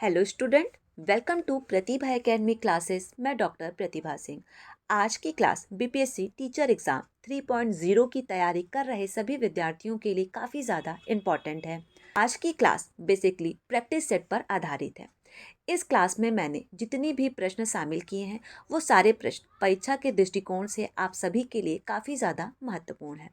Hello student, welcome to Pratibha Academy classes. मैं doctor Pratibha Singh. आज की क्लास बीपीएससी टीचर एग्ज़ाम 3.0 की तैयारी कर रहे सभी विद्यार्थियों के लिए काफ़ी ज़्यादा इम्पॉर्टेंट है। आज की क्लास बेसिकली प्रैक्टिस सेट पर आधारित है। इस क्लास में मैंने जितनी भी प्रश्न शामिल किए हैं वो सारे प्रश्न परीक्षा के दृष्टिकोण से आप सभी के लिए काफ़ी ज़्यादा महत्वपूर्ण है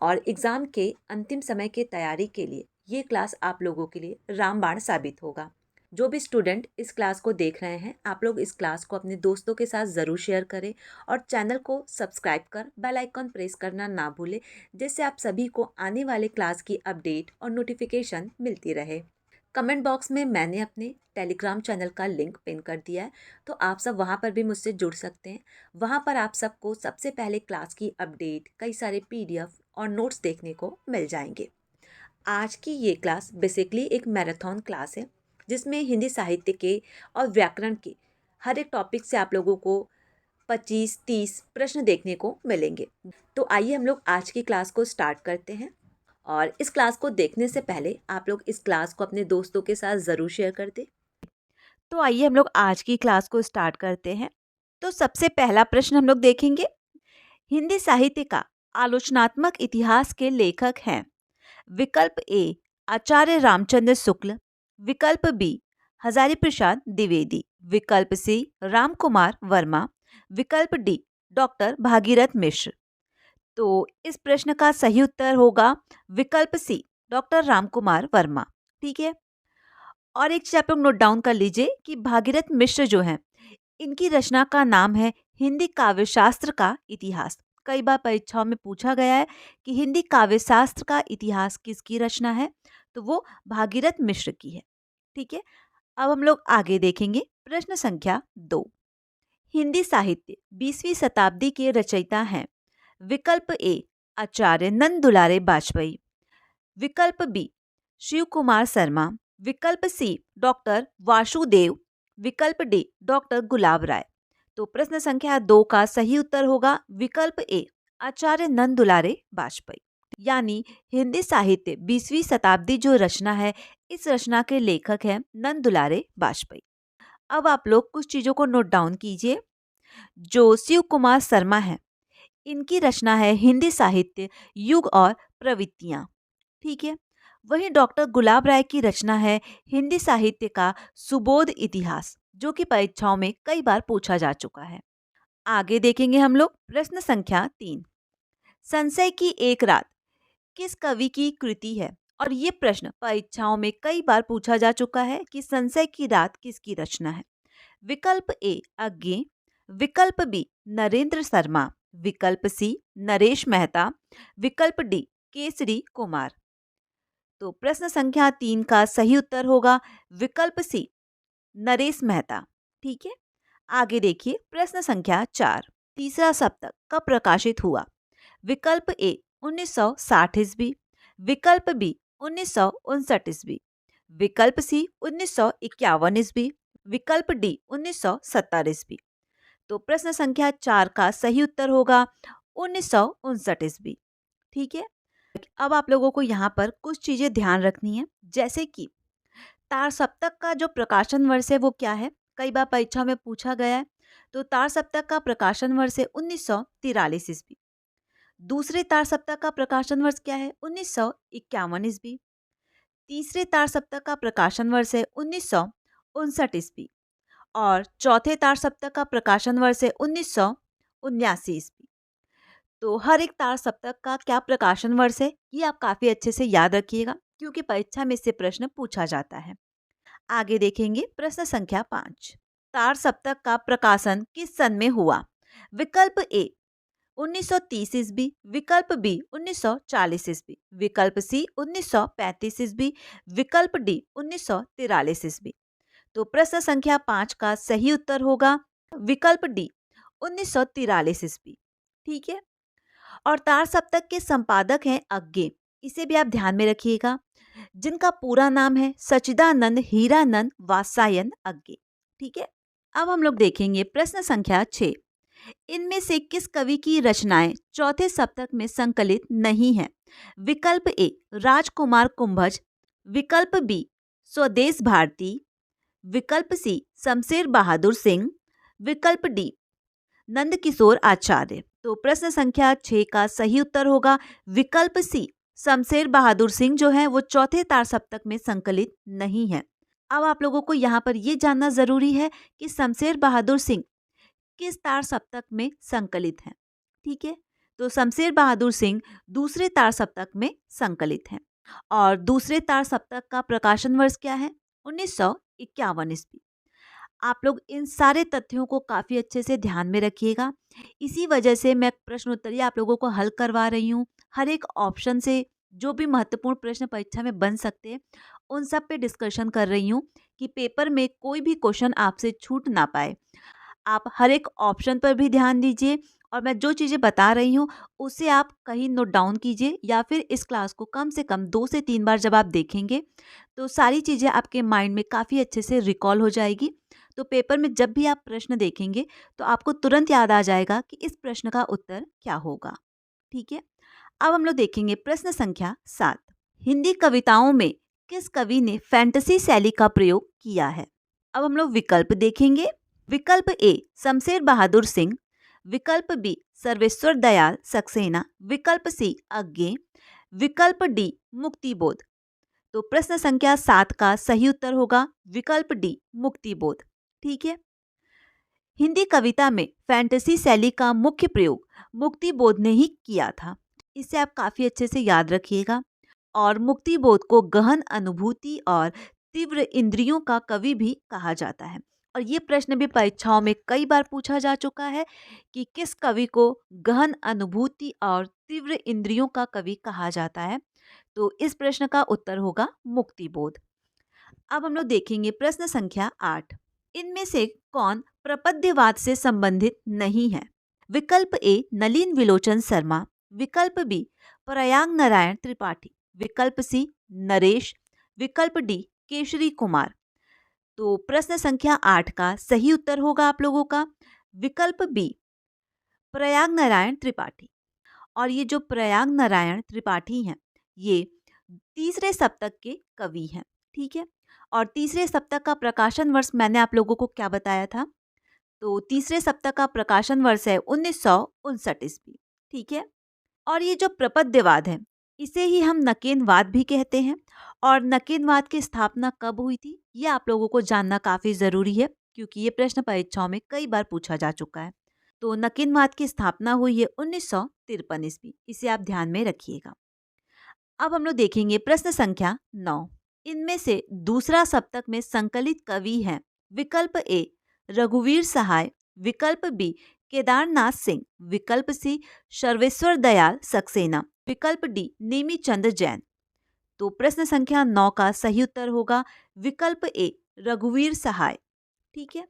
और एग्ज़ाम के अंतिम समय की तैयारी के लिए ये क्लास आप लोगों के लिए रामबाण साबित होगा। जो भी स्टूडेंट इस क्लास को देख रहे हैं, आप लोग इस क्लास को अपने दोस्तों के साथ ज़रूर शेयर करें और चैनल को सब्सक्राइब कर बेल आइकन प्रेस करना ना भूलें, जिससे आप सभी को आने वाले क्लास की अपडेट और नोटिफिकेशन मिलती रहे। कमेंट बॉक्स में मैंने अपने टेलीग्राम चैनल का लिंक पिन कर दिया है, तो आप सब वहाँ पर भी मुझसे जुड़ सकते हैं। वहाँ पर आप सबको सबसे पहले क्लास की अपडेट, कई सारे पीडीएफ और नोट्स देखने को मिल जाएंगे। आज की ये क्लास बेसिकली एक मैराथन क्लास है, जिसमें हिंदी साहित्य के और व्याकरण के हर एक टॉपिक से आप लोगों को 25-30 प्रश्न देखने को मिलेंगे। तो आइए हम लोग आज की क्लास को स्टार्ट करते हैं। और इस क्लास को देखने से पहले आप लोग इस क्लास को अपने दोस्तों के साथ ज़रूर शेयर कर दें। तो आइए हम लोग आज की क्लास को स्टार्ट करते हैं। तो सबसे पहला प्रश्न हम लोग देखेंगे, हिंदी साहित्य का आलोचनात्मक इतिहास के लेखक हैं। विकल्प ए आचार्य रामचंद्र शुक्ल, विकल्प बी हजारी प्रसाद द्विवेदी, विकल्प सी राम कुमार वर्मा, विकल्प डी डॉक्टर भागीरथ मिश्र। तो इस प्रश्न का सही उत्तर होगा विकल्प सी डॉक्टर राम कुमार वर्मा। ठीक है। और एक चीज आप लोग नोट डाउन कर लीजिए कि भागीरथ मिश्र जो हैं, इनकी रचना का नाम है हिंदी काव्य शास्त्र का इतिहास। कई बार परीक्षाओं में पूछा गया है कि हिंदी काव्य शास्त्र का इतिहास किसकी रचना है, तो वो भागीरथ मिश्र की है। ठीक है। अब हम लोग आगे देखेंगे प्रश्न संख्या 2। हिंदी साहित्य 20वीं शताब्दी के रचयिता हैं। विकल्प ए आचार्य नंद दुलारे बाजपेयी, विकल्प बी शिव कुमार शर्मा, विकल्प सी डॉक्टर वासुदेव, विकल्प डी डॉक्टर गुलाब राय। तो प्रश्न संख्या 2 का सही उत्तर होगा विकल्प ए आचार्य नंद दुलारे बाजपेयी। यानी हिंदी साहित्य 20वीं शताब्दी जो रचना है, इस रचना के लेखक हैं नंद दुलारे बाजपेयी। अब आप लोग कुछ चीजों को नोट डाउन कीजिए। जो शिव कुमार शर्मा है, इनकी रचना है हिंदी साहित्य युग और प्रवृत्तियां। ठीक है। वहीं डॉक्टर गुलाब राय की रचना है हिंदी साहित्य का सुबोध इतिहास, जो कि परीक्षाओं में कई बार पूछा जा चुका है। आगे देखेंगे हम लोग प्रश्न संख्या 3। संशय की एक रात किस कवि की कृति है? और ये प्रश्न परीक्षाओं में कई बार पूछा जा चुका है कि संशय की रात किसकी रचना है। विकल्प ए अज्ञे, विकल्प बी नरेंद्र शर्मा, विकल्प सी नरेश मेहता, विकल्प डी केसरी कुमार। तो प्रश्न संख्या 3 का सही उत्तर होगा विकल्प सी नरेश मेहता। ठीक है। आगे देखिए प्रश्न संख्या 4। तीसरा सप्तक कब प्रकाशित हुआ? विकल्प ए 1960 ईस्वी, विकल्प बी 1959 ईस्वी, विकल्प सी 1951 ईस्वी, विकल्प डी 1970 ईस्वी। तो प्रश्न संख्या 4 का सही उत्तर होगा 1959 ईस्वी। ठीक है। अब आप लोगों को यहाँ पर कुछ चीजें ध्यान रखनी है, जैसे कि तार सप्तक का जो प्रकाशन वर्ष है वो क्या है, कई बार परीक्षा में पूछा गया है। तो तार सप्तक का प्रकाशन वर्ष है 1943 ईस्वी। दूसरे तार सप्तक का प्रकाशन वर्ष क्या है? 1951 ईस्वी। तीसरे तार सप्तक का प्रकाशन वर्ष है 1959 ईस्वी। और चौथे तार सप्तक का प्रकाशन वर्ष है 1979 ईस्वी। तो हर एक तार सप्तक का क्या प्रकाशन वर्ष है, ये आप काफी अच्छे से याद रखिएगा, क्योंकि परीक्षा में इससे प्रश्न पूछा जाता है। आगे देखेंगे प्रश्न संख्या 5। तार सप्तक का प्रकाशन किस सन में हुआ? विकल्प ए 1930 ईस्वी, विकल्प बी 1940 ईस्वी, विकल्प सी 1935 ईस्वी, विकल्प डी 1943 ईस्वी। तो प्रश्न संख्या 5 का सही उत्तर होगा विकल्प डी 1943 ईस्वी। ठीक है। और तार सप्तक के संपादक हैं अज्ञे, इसे भी आप ध्यान में रखिएगा, जिनका पूरा नाम है सच्चिदानंद हीरानंद वात्स्यायन अज्ञे। ठीक है। अब हम लोग देखेंगे प्रश्न संख्या 6। इनमें से किस कवि की रचनाएं चौथे सप्तक में संकलित नहीं है? विकल्प ए राजकुमार कुंभज, विकल्प बी स्वदेश भारती, विकल्प सी शमशेर बहादुर सिंह, विकल्प डी नंद किशोर आचार्य। तो प्रश्न संख्या 6 का सही उत्तर होगा विकल्प सी शमशेर बहादुर सिंह जो है वो चौथे तार सप्तक में संकलित नहीं है। अब आप लोगों को यहाँ पर ये जानना जरूरी है कि शमशेर बहादुर सिंह किस तार सप्तक में संकलित हैं। ठीक है, तो शमशेर बहादुर सिंह दूसरे तार सप्तक में संकलित हैं और दूसरे तार सप्तक का प्रकाशन वर्ष क्या है? 1951 ईस्वी। आप लोग इन सारे तथ्यों को काफ़ी अच्छे से ध्यान में रखिएगा। इसी वजह से मैं प्रश्नोत्तरी आप लोगों को हल करवा रही हूँ। हर एक ऑप्शन से जो भी महत्वपूर्ण प्रश्न परीक्षा में बन सकते हैं उन सब पे डिस्कशन कर रही हूँ कि पेपर में कोई भी क्वेश्चन आपसे छूट ना पाए। आप हर एक ऑप्शन पर भी ध्यान दीजिए और मैं जो चीज़ें बता रही हूँ उसे आप कहीं नोट डाउन कीजिए या फिर इस क्लास को कम से कम 2 से 3 बार जब आप देखेंगे तो सारी चीज़ें आपके माइंड में काफ़ी अच्छे से रिकॉल हो जाएगी। तो पेपर में जब भी आप प्रश्न देखेंगे तो आपको तुरंत याद आ जाएगा कि इस प्रश्न का उत्तर क्या होगा। ठीक है, अब हम लोग देखेंगे प्रश्न संख्या 7। हिंदी कविताओं में किस कवि ने फैंटेसी शैली का प्रयोग किया है? अब हम लोग विकल्प देखेंगे। विकल्प ए शमशेर बहादुर सिंह, विकल्प बी सर्वेश्वर दयाल सक्सेना, विकल्प सी अज्ञे, विकल्प डी मुक्तिबोध। तो प्रश्न संख्या 7 का सही उत्तर होगा विकल्प डी मुक्तिबोध। ठीक है, हिंदी कविता में फैंटेसी शैली का मुख्य प्रयोग मुक्तिबोध ने ही किया था। इसे आप काफी अच्छे से याद रखिएगा। और मुक्तिबोध को गहन अनुभूति और तीव्र इंद्रियों का कवि भी कहा जाता है। और ये प्रश्न भी परीक्षाओं में कई बार पूछा जा चुका है कि किस कवि को गहन अनुभूति और तीव्र इंद्रियों का कवि कहा जाता है। तो इस प्रश्न का उत्तर होगा मुक्तिबोध। अब हम लोग देखेंगे प्रश्न संख्या 8। इनमें से कौन प्रपद्यवाद से संबंधित नहीं है? विकल्प ए नलिन विलोचन शर्मा, विकल्प बी प्रयाग नारायण त्रिपाठी, विकल्प सी नरेश, विकल्प डी केशरी कुमार। तो प्रश्न संख्या 8 का सही उत्तर होगा आप लोगों का विकल्प बी प्रयाग नारायण त्रिपाठी। और ये जो प्रयाग नारायण त्रिपाठी हैं ये तीसरे सप्तक के कवि हैं। ठीक है, और तीसरे सप्तक का प्रकाशन वर्ष मैंने आप लोगों को क्या बताया था? तो तीसरे सप्तक का प्रकाशन वर्ष है 1959 ईस्वी। ठीक है, और ये जो प्रपद्यवाद है इसे ही हम नकेनवाद भी कहते हैं। और नकेनवाद की स्थापना कब हुई थी ये आप लोगों को जानना काफी जरूरी है क्योंकि ये प्रश्न परीक्षाओं में कई बार पूछा जा चुका है। तो नकेनवाद की स्थापना हुई है 1953 ईस्वी। इसे आप ध्यान में रखिएगा। अब हम लोग देखेंगे प्रश्न संख्या 9। इनमें से दूसरा सप्तक में संकलित कवि हैं विकल्प ए रघुवीर सहाय, विकल्प बी केदारनाथ सिंह, विकल्प सी सर्वेश्वर दयाल सक्सेना, विकल्प डी नेमी चंद जैन। तो प्रश्न संख्या 9 का सही उत्तर होगा विकल्प ए रघुवीर सहाय। ठीक है,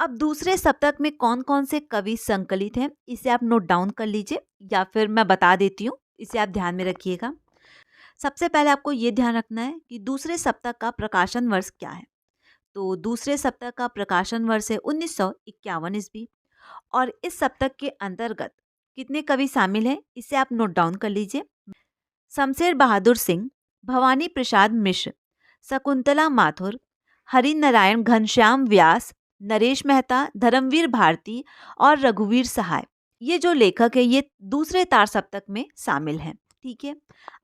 अब दूसरे सप्तक में कौन कौन से कवि संकलित हैं इसे आप नोट डाउन कर लीजिए या फिर मैं बता देती हूँ, इसे आप ध्यान में रखिएगा। सबसे पहले आपको ये ध्यान रखना है कि दूसरे सप्तक का प्रकाशन वर्ष क्या है। तो दूसरे सप्तक का प्रकाशन वर्ष है 1951 ईस्वी। और इस सप्तक के अंतर्गत कितने कवि शामिल हैं इसे आप नोट डाउन कर लीजिए। शमशेर बहादुर सिंह, भवानी प्रसाद मिश्र, शकुंतला माथुर, हरिनारायण घनश्याम व्यास, नरेश मेहता, धर्मवीर भारती और रघुवीर सहाय। ये जो लेखक है ये दूसरे तार सप्तक में शामिल हैं। ठीक है,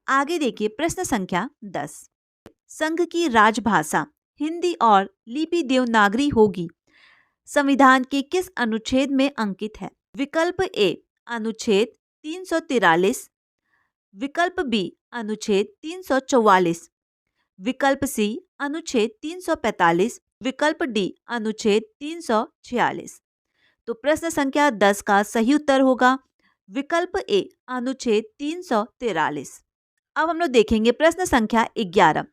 आगे देखिए प्रश्न संख्या 10। संघ की राजभाषा हिंदी और लिपि देवनागरी होगी संविधान के किस अनुच्छेद में अंकित है? विकल्प ए अनुच्छेद 343, विकल्प बी अनुच्छेद 344, विकल्प सी अनुच्छेद 345, विकल्प डी अनुच्छेद 346। तो प्रश्न संख्या 10 का सही उत्तर होगा विकल्प ए अनुच्छेद 343। अब हम लोग देखेंगे प्रश्न संख्या 11।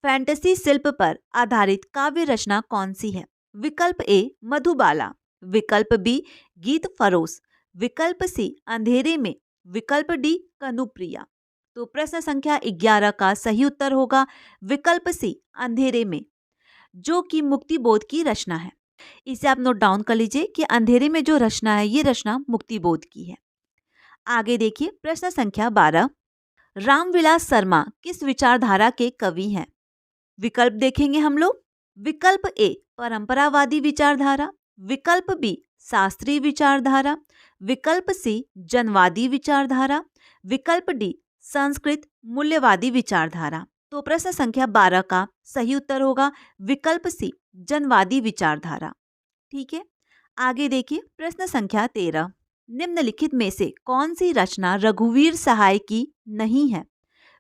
फैंटेसी शिल्प पर आधारित काव्य रचना कौन सी है? विकल्प ए मधुबाला, विकल्प बी गीत फरोश, विकल्प सी अंधेरे में, विकल्प डी कनुप्रिया। तो प्रश्न संख्या 11 का सही उत्तर होगा विकल्प सी अंधेरे में, जो कि मुक्तिबोध की रचना है। इसे आप नोट डाउन कर लीजिए कि अंधेरे में जो रचना है ये रचना मुक्तिबोध की है। आगे देखिए प्रश्न संख्या 12। रामविलास शर्मा किस विचारधारा के कवि हैं? विकल्प देखेंगे हम लोग। विकल्प ए परंपरावादी विचारधारा, विकल्प बी शास्त्रीय विचारधारा, विकल्प सी जनवादी विचारधारा, विकल्प डी संस्कृत मूल्यवादी विचारधारा। तो प्रश्न संख्या 12 का सही उत्तर होगा विकल्प सी जनवादी विचारधारा। ठीक है, आगे देखिए प्रश्न संख्या 13। निम्नलिखित में से कौन सी रचना रघुवीर सहाय की नहीं है?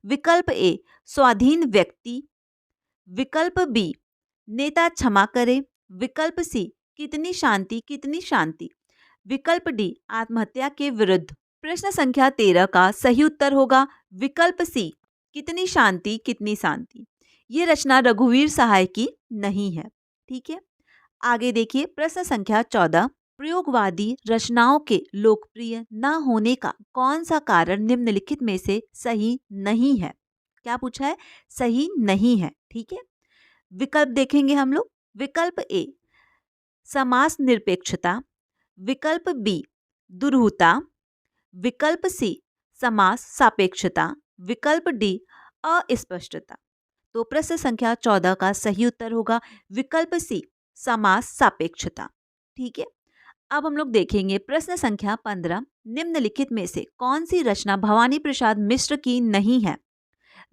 विकल्प ए स्वाधीन व्यक्ति, विकल्प बी नेता क्षमा करे, विकल्प सी कितनी शांति कितनी शांति, विकल्प डी आत्महत्या के विरुद्ध। प्रश्न संख्या 13 का सही उत्तर होगा विकल्प सी कितनी शांति कितनी शांति। ये रचना रघुवीर सहाय की नहीं है। ठीक है, आगे देखिए प्रश्न संख्या 14। प्रयोगवादी रचनाओं के लोकप्रिय न होने का कौन सा कारण निम्नलिखित में से सही नहीं है? क्या पूछा है? सही नहीं है। ठीक है, विकल्प देखेंगे हम लोग। विकल्प ए समास निरपेक्षता, विकल्प बी दुरूहता, विकल्प सी समास सापेक्षता, विकल्प डी अस्पष्टता। तो प्रश्न संख्या 14 का सही उत्तर होगा विकल्प सी समास सापेक्षता। ठीक है, अब हम लोग देखेंगे प्रश्न संख्या 15। निम्नलिखित में से कौन सी रचना भवानी प्रसाद मिश्र की नहीं है?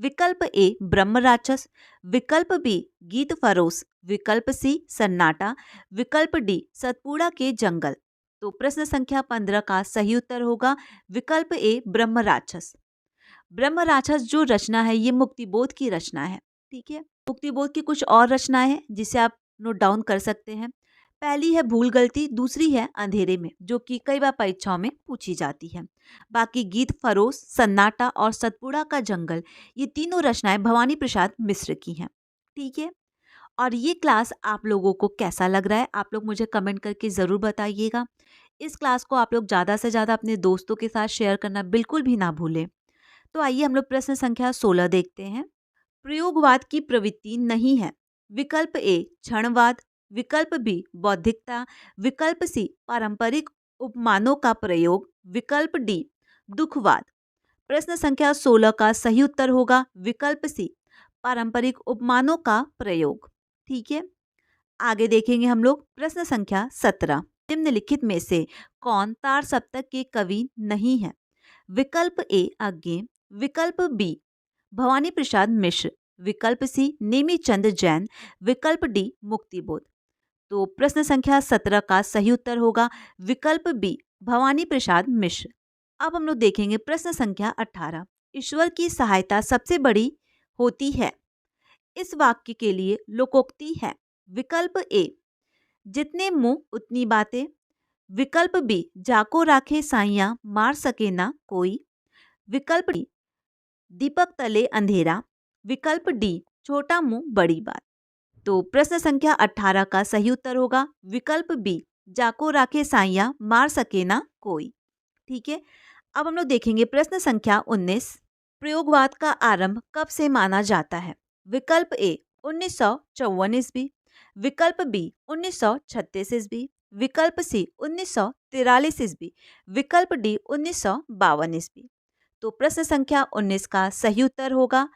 विकल्प ए ब्रह्म राक्षस, विकल्प बी गीत फरोस, विकल्प सी सन्नाटा, विकल्प डी सतपुड़ा के जंगल। तो प्रश्न संख्या 15 का सही उत्तर होगा विकल्प ए ब्रह्म राक्षस। ब्रह्म राक्षस जो रचना है ये मुक्तिबोध की रचना है। ठीक है, मुक्तिबोध की कुछ और रचनाएं हैं जिसे आप नोट डाउन कर सकते हैं। पहली है भूल गलती, दूसरी है अंधेरे में, जो कि कई बार परीक्षाओं में पूछी जाती है। बाकी गीत फरोस, सन्नाटा और सतपुड़ा का जंगल, ये तीनों रचनाएं भवानी प्रसाद मिश्र की हैं। ठीक है, और ये क्लास आप लोगों को कैसा लग रहा है आप लोग मुझे कमेंट करके ज़रूर बताइएगा। इस क्लास को आप लोग ज़्यादा से ज़्यादा अपने दोस्तों के साथ शेयर करना बिल्कुल भी ना भूलें। तो आइए हम लोग प्रश्न संख्या 16 देखते हैं। प्रयोगवाद की प्रवृत्ति नहीं है। विकल्प ए क्षणवाद, विकल्प बी बौद्धिकता, विकल्प सी पारंपरिक उपमानों का प्रयोग, विकल्प डी दुखवाद। प्रश्न संख्या 16 का सही उत्तर होगा विकल्प सी पारंपरिक उपमानों का प्रयोग। ठीक है, आगे देखेंगे हम लोग प्रश्न संख्या 17। निम्नलिखित में से कौन तार सप्तक के कवि नहीं है? विकल्प ए अज्ञे, विकल्प बी भवानी प्रसाद मिश्र, विकल्प सी नेमीचंद जैन, विकल्प डी मुक्तिबोध। तो प्रश्न संख्या 17 का सही उत्तर होगा विकल्प बी भवानी प्रसाद मिश्र। अब हम लोग देखेंगे प्रश्न संख्या 18। ईश्वर की सहायता सबसे बड़ी होती है, इस वाक्य के लिए लोकोक्ति है। विकल्प ए जितने मुंह उतनी बातें, विकल्प बी जाको राखे साइयां मार सके ना कोई, विकल्प डी दीपक तले अंधेरा, विकल्प डी छोटा मुंह बड़ी बात। तो प्रश्न संख्या 18 का सही उत्तर होगा विकल्प बी जाको राखे साइयां मार सके ना कोई। ठीक है, अब हम लोग देखेंगे प्रश्न संख्या 19। प्रयोगवाद का आरंभ कब से माना जाता है? विकल्प ए 1954 ईस्वी, विकल्प बी 1936 ईस्वी, विकल्प सी 1943 ईस्वी, विकल्प डी 1952 ईस्वी। तो प्रश्न संख्या 19 का सही उत्तर होगा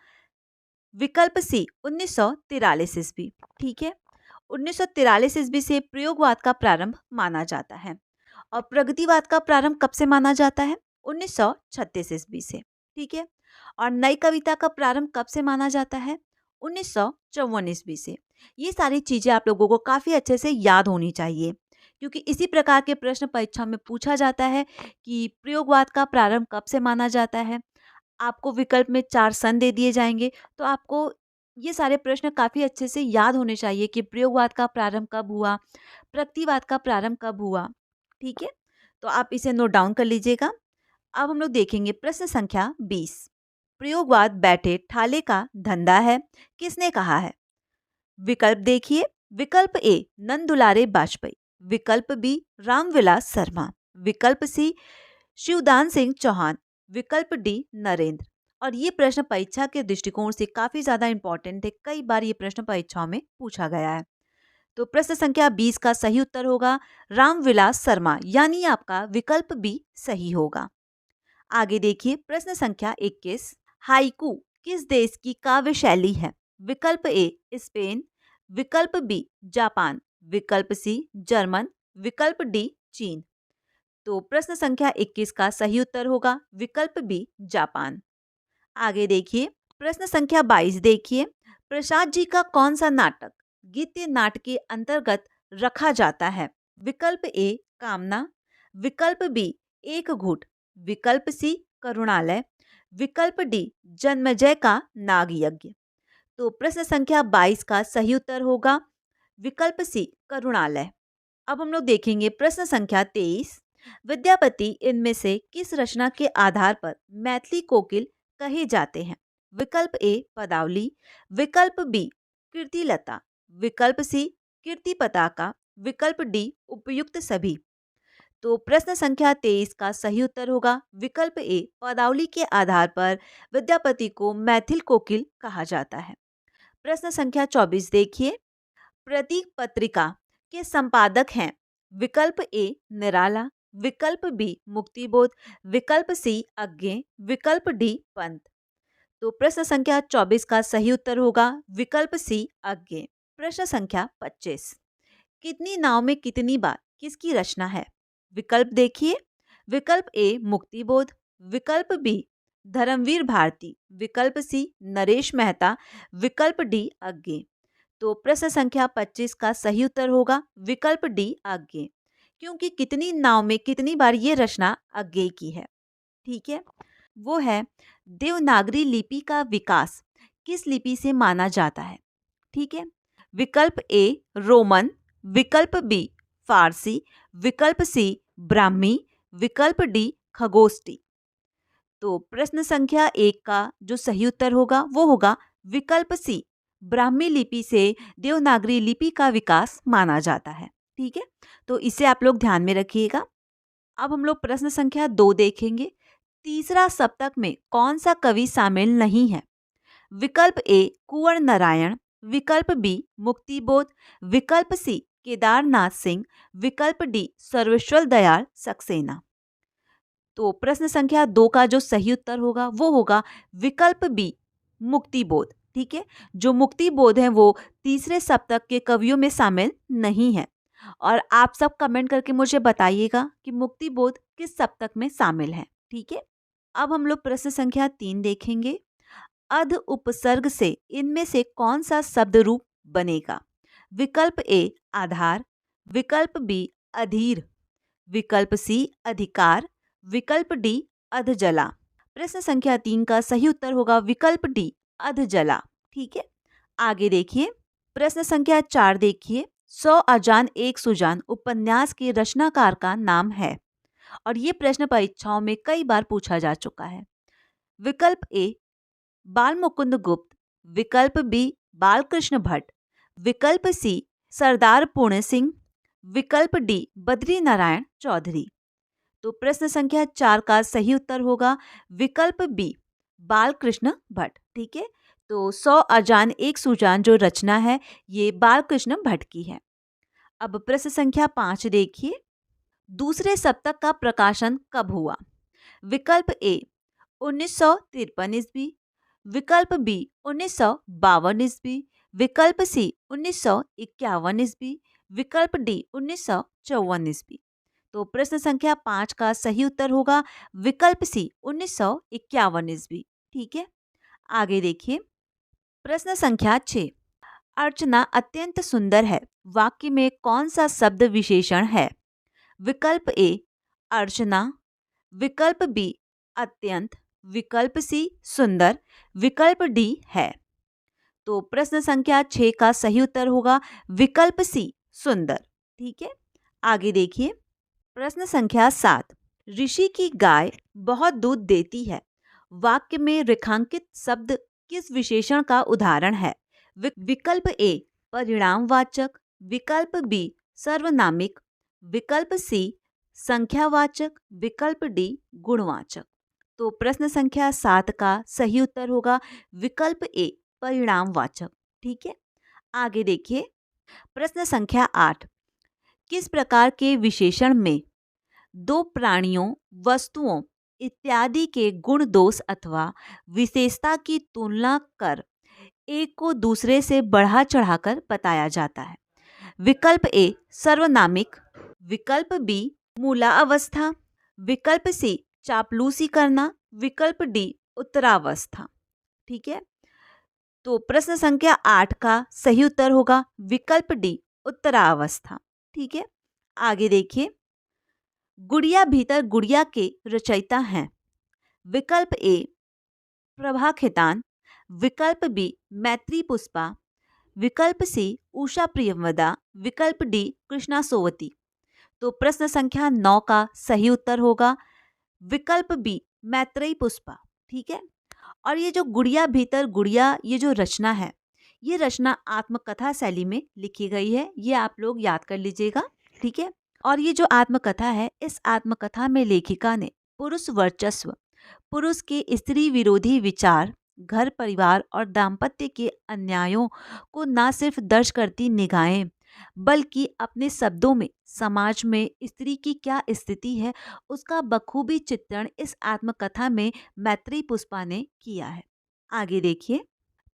विकल्प सी 1943 ईस्वी। ठीक है, 1943 ईस्वी से प्रयोगवाद का प्रारंभ माना जाता है। और प्रगतिवाद का प्रारंभ कब से माना जाता है? 1936 ईस्वी से। ठीक है, और नई कविता का प्रारंभ कब से माना जाता है? 1954 ईस्वी से। ये सारी चीजें आप लोगों को काफी अच्छे से याद होनी चाहिए, क्योंकि इसी प्रकार के प्रश्न परीक्षा में पूछा जाता है कि प्रयोगवाद का प्रारंभ कब से माना जाता है। आपको विकल्प में 4 सन दे दिए जाएंगे, तो आपको ये सारे प्रश्न काफ़ी अच्छे से याद होने चाहिए कि प्रयोगवाद का प्रारंभ कब हुआ, प्रगतिवाद का प्रारंभ कब हुआ। ठीक है, तो आप इसे नोट डाउन कर लीजिएगा। अब हम लोग देखेंगे प्रश्न संख्या 20। प्रयोगवाद बैठे ठाले का धंधा है, किसने कहा है? विकल्प देखिए। विकल्प ए नंद दुलारे वाजपेयी, विकल्प बी रामविलास शर्मा, विकल्प सी शिवदान सिंह चौहान, विकल्प डी नरेंद्र। और ये प्रश्न परीक्षा के दृष्टिकोण से काफी ज्यादा इंपॉर्टेंट है, कई बार ये प्रश्न परीक्षाओं में पूछा गया है। तो प्रश्न संख्या 20 का सही उत्तर होगा रामविलास शर्मा, यानी आपका विकल्प बी सही होगा। आगे देखिए प्रश्न संख्या 21। हाइकू किस देश की काव्य शैली है? विकल्प ए स्पेन, विकल्प बी जापान, विकल्प सी जर्मन, विकल्प डी चीन। तो प्रश्न संख्या 21 का सही उत्तर होगा विकल्प बी जापान। आगे देखिए, प्रश्न संख्या 22 देखिए, प्रसाद जी का कौन सा नाटक गीत नाट्य के अंतर्गत रखा जाता है? विकल्प ए कामना, विकल्प बी एक घूट, विकल्प सी करुणालय, विकल्प डी जन्मजय का नाग यज्ञ। तो प्रश्न संख्या 22 का सही उत्तर होगा विकल्प सी करुणालय। अब हम लोग देखेंगे प्रश्न संख्या 23, विद्यापति इनमें से किस रचना के आधार पर मैथिली कोकिल कहे जाते हैं? विकल्प ए पदावली, विकल्प बी कीर्तिलता, विकल्प सी कीर्ति पताका, विकल्प डी उपयुक्त सभी। तो प्रश्न संख्या 23 का सही उत्तर होगा विकल्प ए पदावली के आधार पर विद्यापति को मैथिल कोकिल कहा जाता है। प्रश्न संख्या 24 देखिए, प्रतीक पत्रिका के संपादक हैं? विकल्प ए निराला, विकल्प बी मुक्तिबोध, विकल्प सी अज्ञे, विकल्प डी पंत। तो प्रश्न संख्या 24 का सही उत्तर होगा विकल्प सी अज्ञे। प्रश्न संख्या 25, कितनी नाव में कितनी बार किसकी रचना है? विकल्प देखिए, विकल्प ए मुक्तिबोध, विकल्प बी धर्मवीर भारती, विकल्प सी नरेश मेहता, विकल्प डी अज्ञे। तो प्रश्न संख्या 25 का सही उत्तर होगा विकल्प डी अज्ञे, क्योंकि कितनी नाव में कितनी बार ये रचना अज्ञे की है। ठीक है, वो है देवनागरी लिपि का विकास किस लिपि से माना जाता है? ठीक है, विकल्प ए रोमन, विकल्प बी फारसी, विकल्प सी ब्राह्मी, विकल्प डी खगोष्ठी। तो प्रश्न संख्या 1 का जो सही उत्तर होगा वो होगा विकल्प सी ब्राह्मी लिपि से देवनागरी लिपि का विकास माना जाता है। ठीक है, तो इसे आप लोग ध्यान में रखिएगा। अब हम लोग प्रश्न संख्या 2 देखेंगे, तीसरा सप्तक में कौन सा कवि शामिल नहीं है? विकल्प ए कुंवर नारायण, विकल्प बी मुक्तिबोध, विकल्प सी केदारनाथ सिंह, विकल्प डी सर्वेश्वर दयाल सक्सेना। तो प्रश्न संख्या 2 का जो सही उत्तर होगा वो होगा विकल्प बी मुक्तिबोध। ठीक है, जो मुक्तिबोध है वो तीसरे सप्तक के कवियों में शामिल नहीं है। और आप सब कमेंट करके मुझे बताइएगा कि मुक्तिबोध किस सप्तक में शामिल है। ठीक है, अब हम लोग प्रश्न संख्या 3 देखेंगे, अध उपसर्ग से इनमें से कौन सा शब्द रूप बनेगा? विकल्प ए आधार, विकल्प बी अधीर, विकल्प सी अधिकार, विकल्प डी अधजला। प्रश्न संख्या 3 का सही उत्तर होगा विकल्प डी अधजला। ठीक है, आगे देखिए, प्रश्न संख्या 4 देखिए, 100 अजान एक सुजान उपन्यास के रचनाकार का नाम है और ये प्रश्न परीक्षाओं में कई बार पूछा जा चुका है। विकल्प ए बाल मुकुंद गुप्त, विकल्प बी बालकृष्ण भट्ट, विकल्प सी सरदार पूर्ण सिंह, विकल्प डी बद्री नारायण चौधरी। तो प्रश्न संख्या 4 का सही उत्तर होगा विकल्प बी बालकृष्ण भट्ट। ठीक है, तो 100 अजान एक सुजान जो रचना है ये बालकृष्ण भट्ट की है। अब प्रश्न संख्या 5 देखिए, दूसरे सप्तक का प्रकाशन कब हुआ? विकल्प ए 1953 ईस्वी, विकल्प बी 1952 ईस्वी, विकल्प सी 1951 ईस्वी, विकल्प डी 1954 ईस्वी। तो प्रश्न संख्या 5 का सही उत्तर होगा विकल्प सी 1951 ईस्वी। ठीक है, आगे देखिए, प्रश्न संख्या 6, अर्चना अत्यंत सुंदर है वाक्य में कौन सा शब्द विशेषण है? विकल्प ए अर्चना, विकल्प बी अत्यंत, विकल्प सी सुंदर, विकल्प डी है। तो प्रश्न संख्या 6 का सही उत्तर होगा विकल्प सी सुंदर। ठीक है, आगे देखिए, प्रश्न संख्या 7, ऋषि की गाय बहुत दूध देती है वाक्य में रेखांकित शब्द किस विशेषण का उदाहरण है? विकल्प ए परिणामवाचक, विकल्प बी सर्वनामिक, विकल्प सी संख्यावाचक, विकल्प डी गुणवाचक। तो प्रश्न संख्या 7 का सही उत्तर होगा विकल्प ए परिणामवाचक। ठीक है, आगे देखिए, प्रश्न संख्या 8, किस प्रकार के विशेषण में दो प्राणियों, वस्तुओं इत्यादि के गुण दोष अथवा विशेषता की तुलना कर एक को दूसरे से बढ़ा चढ़ाकर बताया जाता है। विकल्प ए सर्वनामिक, विकल्प बी मूला अवस्था, विकल्प सी चापलूसी करना, विकल्प डी उत्तरावस्था। ठीक है, तो प्रश्न संख्या 8 का सही उत्तर होगा विकल्प डी उत्तरावस्था। ठीक है, आगे देखिए, गुड़िया भीतर गुड़िया के रचयिता हैं। विकल्प ए प्रभा खेतान, विकल्प बी मैत्री पुष्पा, विकल्प सी उषा प्रियंवदा, विकल्प डी कृष्णा सोवती। तो प्रश्न संख्या 9 का सही उत्तर होगा विकल्प बी मैत्रेयी पुष्पा। ठीक है, और ये जो गुड़िया भीतर गुड़िया ये जो रचना है, ये रचना आत्मकथा शैली में लिखी गई है, ये आप लोग याद कर लीजिएगा। ठीक है, और ये जो आत्मकथा है, इस आत्मकथा में लेखिका ने पुरुष वर्चस्व, पुरुष के स्त्री विरोधी विचार, घर परिवार और दाम्पत्य के अन्यायों को न सिर्फ दर्ज करती निगाहें, बल्कि अपने शब्दों में समाज में स्त्री की क्या स्थिति है उसका बखूबी चित्रण इस आत्मकथा में मैत्रेयी पुष्पा ने किया है। आगे देखिए,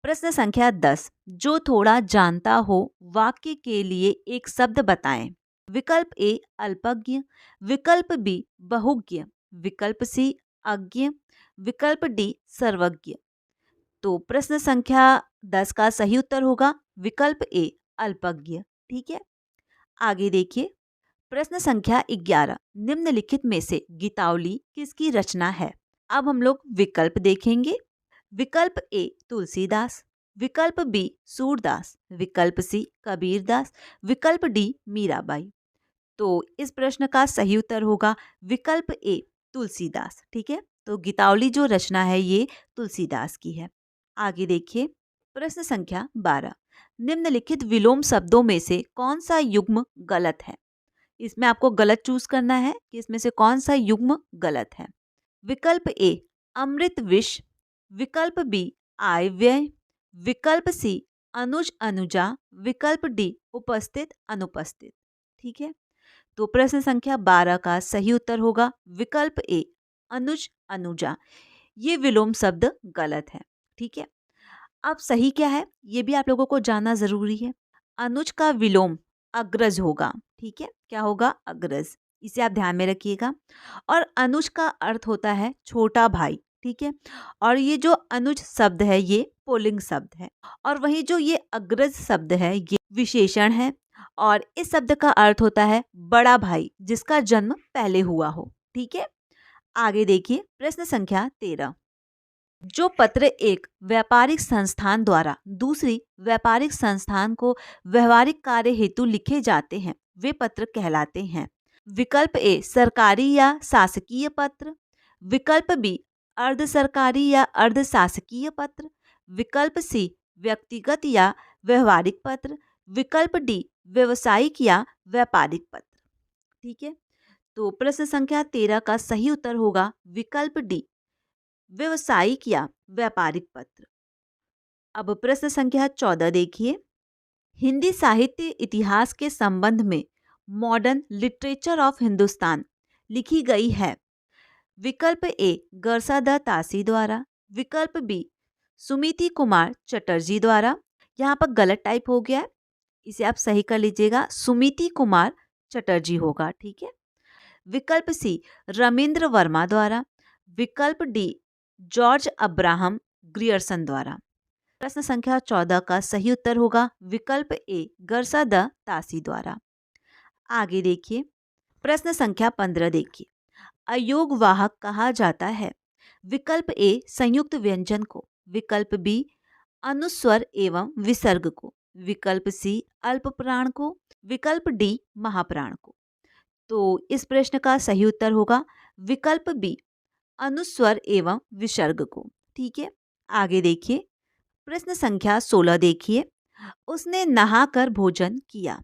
प्रश्न संख्या 10, जो थोड़ा जानता हो वाक्य के लिए एक शब्द बताएं। विकल्प ए अल्पज्ञ, विकल्प बी बहुज्ञ, विकल्प सी अज्ञ, विकल्प डी सर्वज्ञ। तो प्रश्न संख्या 10 का सही उत्तर होगा विकल्प ए अल्पज्ञ। ठीक है, आगे देखिए, प्रश्न संख्या 11, निम्नलिखित में से गीतावली किसकी रचना है। अब हम लोग विकल्प देखेंगे। विकल्प ए तुलसीदास, विकल्प बी सूरदास, विकल्प सी कबीरदास, विकल्प डी मीराबाई। तो इस प्रश्न का सही उत्तर होगा विकल्प ए तुलसीदास। ठीक है, तो गीतावली जो रचना है ये तुलसीदास की है। आगे देखिए, प्रश्न संख्या 12, निम्नलिखित विलोम शब्दों में से कौन सा युग्म गलत है। इसमें आपको गलत चूज करना है कि इसमें से कौन सा युग्म गलत है। विकल्प ए अमृत विष, विकल्प बी आय व्यय, विकल्प सी अनुज अनुजा, विकल्प डी उपस्थित अनुपस्थित। ठीक है, तो प्रश्न संख्या 12 का सही उत्तर होगा विकल्प ए अनुज अनुजा, ये विलोम शब्द गलत है। ठीक है, अब सही क्या है ये भी आप लोगों को जानना जरूरी है। अनुज का विलोम अग्रज होगा। ठीक है, क्या होगा, अग्रज, इसे आप ध्यान में रखिएगा। और अनुज का अर्थ होता है छोटा भाई। ठीक है, और ये जो अनुज शब्द है ये पुल्लिंग शब्द है, और वहीं जो ये अग्रज शब्द है ये विशेषण है, और इस शब्द का अर्थ होता है बड़ा भाई जिसका जन्म पहले हुआ हो। ठीक है, आगे देखिए, प्रश्न संख्या 13, जो पत्र एक व्यापारिक संस्थान द्वारा दूसरी व्यापारिक संस्थान को व्यवहारिक कार्य हेतु लिखे जाते हैं वे पत्र कहलाते हैं। विकल्प ए सरकारी या शासकीय पत्र, विकल्प बी अर्ध सरकारी या अर्ध शासकीय पत्र, विकल्प सी व्यक्तिगत या व्यवहारिक पत्र, विकल्प डी व्यवसायिक या व्यापारिक पत्र। ठीक है, तो प्रश्न संख्या 13 का सही उत्तर होगा विकल्प डी व्यवसायिक या व्यापारिक पत्र। अब प्रश्न संख्या 14 देखिए, हिंदी साहित्य इतिहास के संबंध में मॉडर्न लिटरेचर ऑफ हिंदुस्तान लिखी गई है। विकल्प ए गरसादा तासी द्वारा, विकल्प बी सुमिति कुमार चटर्जी द्वारा, यहाँ पर गलत टाइप हो गया है, इसे आप सही कर लीजिएगा, सुमिति कुमार चटर्जी होगा। ठीक है, विकल्प सी रमेंद्र वर्मा द्वारा, विकल्प डी जॉर्ज अब्राहम ग्रियर्सन द्वारा। प्रश्न संख्या 14 का सही उत्तर होगा विकल्प ए गरसादा तासी द्वारा। आगे देखिए, प्रश्न संख्या 15 देखिए, अयोग वाहक कहा जाता है। विकल्प ए संयुक्त व्यंजन को, विकल्प बी अनुस्वर एवं विसर्ग को, विकल्प सी अल्पप्राण को, विकल्प डी महाप्राण को। तो इस प्रश्न का सही उत्तर होगा विकल्प बी अनुस्वर एवं विसर्ग को। ठीक है, आगे देखिए, प्रश्न संख्या 16 देखिए, उसने नहाकर भोजन किया।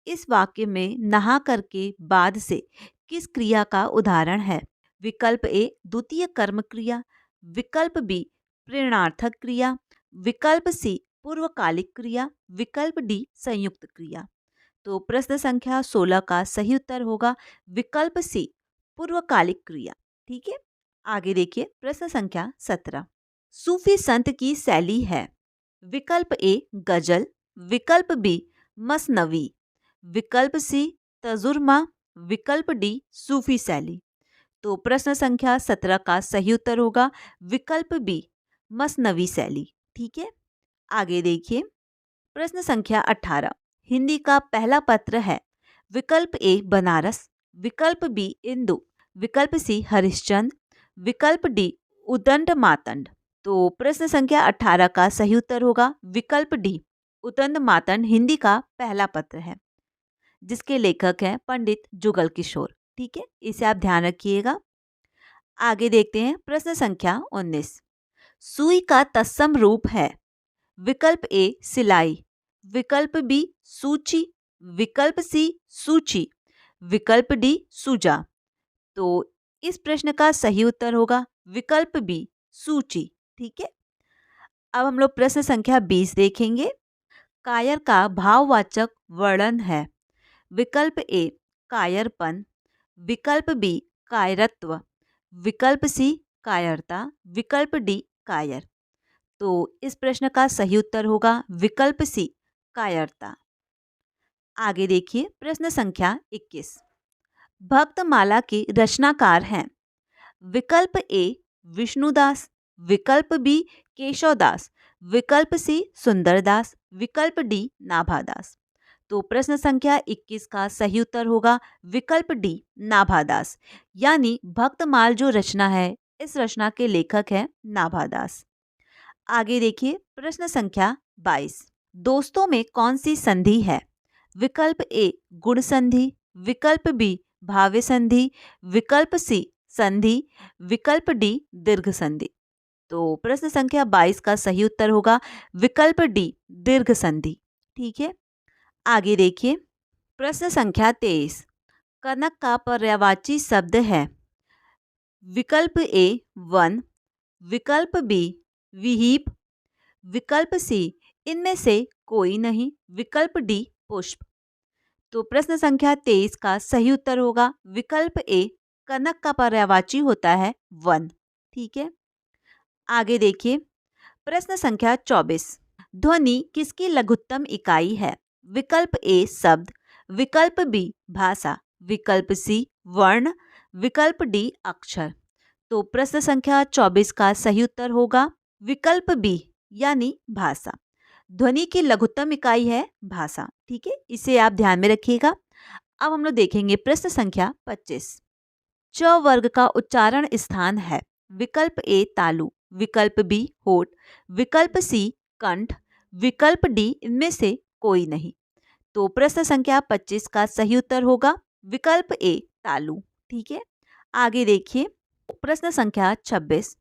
इस वाक्य में नहाकर के बाद से किस क्रिया का उदाहरण है। विकल्प ए द्वितीय कर्म क्रिया, विकल्प बी प्रेरणार्थक क्रिया, विकल्प सी पूर्वकालिक क्रिया, विकल्प डी संयुक्त क्रिया। तो प्रश्न संख्या 16 का सही उत्तर होगा विकल्प सी पूर्वकालिक क्रिया। ठीक है, आगे देखिए, प्रश्न संख्या 17, सूफी संत की शैली है। विकल्प ए गजल, विकल्प बी मसनवी, विकल्प सी तजुर्मा, विकल्प डी सूफी शैली। तो प्रश्न संख्या 17 का सही उत्तर होगा विकल्प बी मसनवी शैली। ठीक है, आगे देखिए। प्रश्न संख्या 18, हिंदी का पहला पत्र है। विकल्प ए बनारस, विकल्प बी इंदु, विकल्प सी हरिश्चंद्र, विकल्प डी उदंड मातंड। तो प्रश्न संख्या 18 का सही उत्तर होगा विकल्प डी उदंड मातंड हिंदी का पहला पत्र है, जिसके लेखक हैं पंडित जुगल किशोर। ठीक है, इसे आप ध्यान रखिएगा। आगे देखते हैं प्रश्न संख्या 19, सुई का तत्सम रूप है। विकल्प ए सिलाई, विकल्प बी सूची, विकल्प सी सूची, विकल्प डी सूजा। तो इस प्रश्न का सही उत्तर होगा विकल्प बी सूची। ठीक है, अब हम लोग प्रश्न संख्या 20 देखेंगे। कायर का भाववाचक वर्णन है। विकल्प ए कायरपन, विकल्प बी कायरत्व, विकल्प सी कायरता, विकल्प डी कायर। तो इस प्रश्न का सही उत्तर होगा विकल्प सी कायरता। आगे देखिए प्रश्न संख्या 21, भक्तमाला के रचनाकार हैं। विकल्प ए विष्णुदास, विकल्प बी केशवदास, विकल्प सी सुंदरदास, विकल्प डी नाभादास। तो प्रश्न संख्या 21 का सही उत्तर होगा विकल्प डी नाभादास। यानी भक्तमाल जो रचना है, इस रचना के लेखक हैं नाभादास। आगे देखिए प्रश्न संख्या 22, दोस्तों में कौन सी संधि है। विकल्प ए गुण संधि, विकल्प बी भाव्य संधि, विकल्प सी संधि, विकल्प डी दीर्घ संधि। तो प्रश्न संख्या 22 का सही उत्तर होगा विकल्प डी दीर्घ संधि। ठीक है, आगे देखिए प्रश्न संख्या 23, कनक का पर्यायवाची शब्द है। विकल्प ए वन, विकल्प बी विहीप, विकल्प सी इनमें से कोई नहीं, विकल्प डी पुष्प। तो प्रश्न संख्या 23 का सही उत्तर होगा विकल्प ए, कनक का पर्यायवाची होता है वन। ठीक है, आगे देखिए प्रश्न संख्या 24, ध्वनि किसकी लघुत्तम इकाई है। विकल्प ए शब्द, विकल्प बी भाषा, विकल्प सी वर्ण, विकल्प डी अक्षर। तो प्रश्न संख्या 24 का सही उत्तर होगा विकल्प बी यानी भाषा। ध्वनि की लघुत्तम इकाई है भाषा। ठीक है, इसे आप ध्यान में रखिएगा। अब हम लोग देखेंगे प्रश्न संख्या 25, च वर्ग का उच्चारण स्थान है। विकल्प ए तालु, विकल्प बी होठ, विकल्प सी कंठ, विकल्प डी इनमें से कोई नहीं। तो प्रश्न संख्या 25 का सही उत्तर होगा विकल्प ए तालु। ठीक है, आगे देखिए प्रश्न संख्या 26,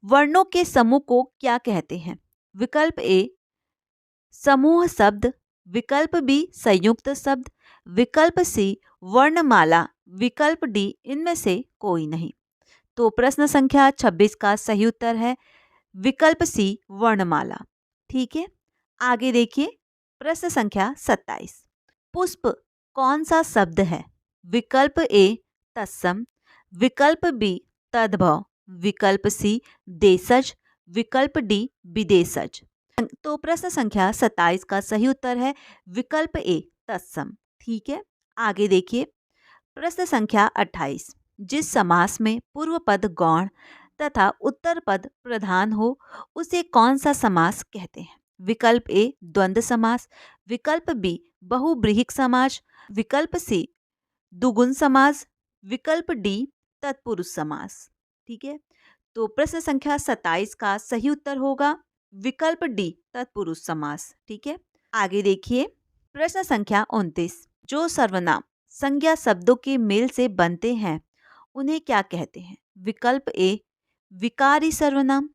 वर्णों के समूह को क्या कहते हैं। विकल्प ए समूह शब्द, विकल्प बी संयुक्त शब्द, विकल्प सी वर्णमाला, विकल्प डी इनमें से कोई नहीं। तो प्रश्न संख्या 26 का सही उत्तर है विकल्प सी वर्णमाला। ठीक है, आगे देखिए प्रश्न संख्या 27, पुष्प कौन सा शब्द है। विकल्प ए तत्सम, विकल्प बी तद्भव, विकल्प सी देशज, विकल्प डी विदेशज। तो प्रश्न संख्या 27 का सही उत्तर है विकल्प ए तत्सम। ठीक है, आगे देखिए प्रश्न संख्या 28, जिस समास में पूर्व पद गौण तथा उत्तर पद प्रधान हो उसे कौन सा समास कहते हैं। विकल्प ए द्वंद्व समास, विकल्प बी बहुब्रीहिक समास, विकल्प सी दुगुन समास, विकल्प डी तत्पुरुष समास। ठीक है, तो प्रश्न संख्या 27 का सही उत्तर होगा विकल्प डी तत्पुरुष समास। ठीक है, आगे देखिए प्रश्न संख्या 29, जो सर्वनाम संज्ञा शब्दों के मेल से बनते हैं उन्हें क्या कहते हैं। विकल्प ए विकारी सर्वनाम,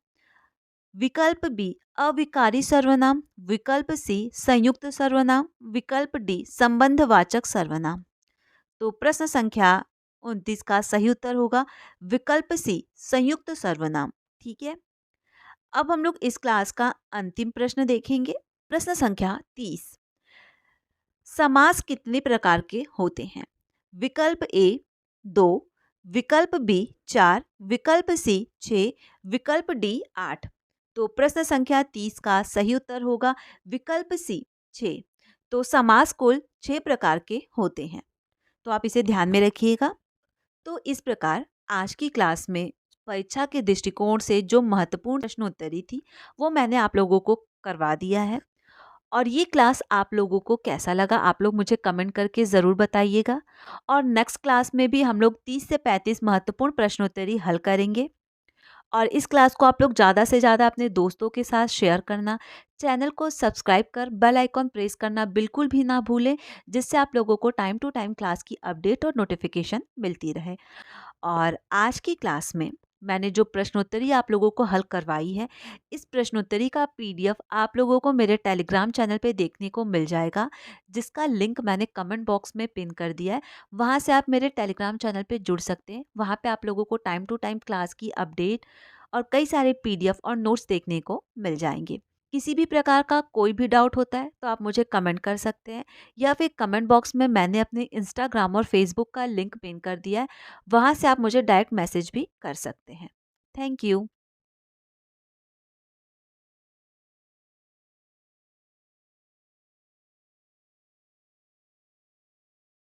विकल्प बी अविकारी सर्वनाम, विकल्प सी संयुक्त सर्वनाम, विकल्प डी संबंधवाचक सर्वनाम। तो प्रश्न संख्या 29 का सही उत्तर होगा विकल्प सी संयुक्त सर्वनाम। ठीक है, अब हम लोग इस क्लास का अंतिम प्रश्न देखेंगे। प्रश्न संख्या 30, समास कितने प्रकार के होते हैं। विकल्प ए 2, विकल्प बी 4, विकल्प सी 6, विकल्प डी 8। तो प्रश्न संख्या 30 का सही उत्तर होगा विकल्प सी 6। तो समास कुल 6 प्रकार के होते हैं। तो आप इसे ध्यान में रखिएगा। तो इस प्रकार आज की क्लास में परीक्षा के दृष्टिकोण से जो महत्वपूर्ण प्रश्नोत्तरी थी वो मैंने आप लोगों को करवा दिया है। और ये क्लास आप लोगों को कैसा लगा आप लोग मुझे कमेंट करके ज़रूर बताइएगा। और नेक्स्ट क्लास में भी हम लोग 30 से 35 महत्वपूर्ण प्रश्नोत्तरी हल करेंगे। और इस क्लास को आप लोग ज़्यादा से ज़्यादा अपने दोस्तों के साथ शेयर करना, चैनल को सब्सक्राइब कर बेल आइकॉन प्रेस करना बिल्कुल भी ना भूलें, जिससे आप लोगों को टाइम टू टाइम क्लास की अपडेट और नोटिफिकेशन मिलती रहे। और आज की क्लास में मैंने जो प्रश्नोत्तरी आप लोगों को हल करवाई है, इस प्रश्नोत्तरी का पीडीएफ आप लोगों को मेरे टेलीग्राम चैनल पे देखने को मिल जाएगा, जिसका लिंक मैंने कमेंट बॉक्स में पिन कर दिया है। वहाँ से आप मेरे टेलीग्राम चैनल पे जुड़ सकते हैं। वहाँ पे आप लोगों को टाइम टू टाइम क्लास की अपडेट और कई सारे पीडीएफ और नोट्स देखने को मिल जाएंगे। किसी भी प्रकार का कोई भी डाउट होता है तो आप मुझे कमेंट कर सकते हैं, या फिर कमेंट बॉक्स में मैंने अपने इंस्टाग्राम और फेसबुक का लिंक पिन कर दिया है, वहाँ से आप मुझे डायरेक्ट मैसेज भी कर सकते हैं। Thank you.